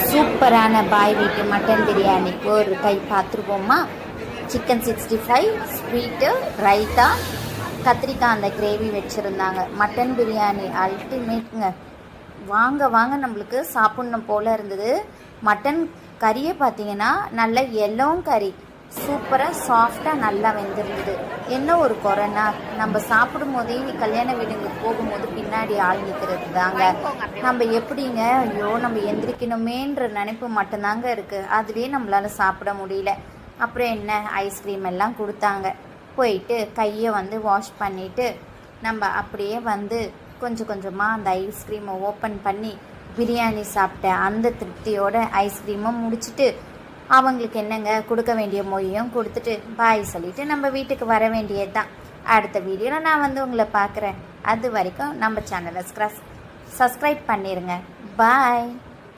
சூப்பரான பாய் வீட்டு மட்டன் பிரியாணிக்கு ஒரு கை பார்த்துருவோமா. சிக்கன் 65, ஸ்வீட்டு, ரைத்தா, கத்திரிக்காய் அந்த கிரேவி வச்சுருந்தாங்க. மட்டன் பிரியாணி அல்டிமேட்டுங்க. வாங்க வாங்க நம்மளுக்கு சாப்பிட்ணும் போல் இருந்தது. மட்டன் கறியை பார்த்தீங்கன்னா நல்ல எல்லோவும் கறி, சூப்பராக சாஃப்டாக நல்லா வெந்திருந்தது. என்ன ஒரு குறைனா, நம்ம சாப்பிடும் போதே கல்யாண வீடுங்களுக்கு போகும்போது பின்னாடி ஆள் நிற்கிறது தாங்க. நம்ம எப்படிங்க, ஐயோ நம்ம எந்திரிக்கணுமேன்ற நினைப்பு மட்டும்தாங்க இருக்குது. அதுவே நம்மளால் சாப்பிட முடியல. அப்புறம் என்ன, ஐஸ்கிரீம் எல்லாம் கொடுத்தாங்க. போயிட்டு கையை வாஷ் பண்ணிவிட்டு நம்ம அப்படியே கொஞ்சம் கொஞ்சமாக அந்த ஐஸ்கிரீமை ஓப்பன் பண்ணி பிரியாணி சாப்பிட்டேன். அந்த திருப்தியோட ஐஸ்கிரீமை முடிச்சுட்டு அவங்களுக்கு என்னங்க கொடுக்க வேண்டிய மொழியும் கொடுத்துட்டு பாய் சொல்லிவிட்டு நம்ம வீட்டுக்கு வர வேண்டியது தான். அடுத்த வீடியோவில் நான் உங்களை பார்க்குறேன். அது வரைக்கும் நம்ம சேனலை சப்ஸ்கிரைப் பண்ணிடுங்க. பாய்.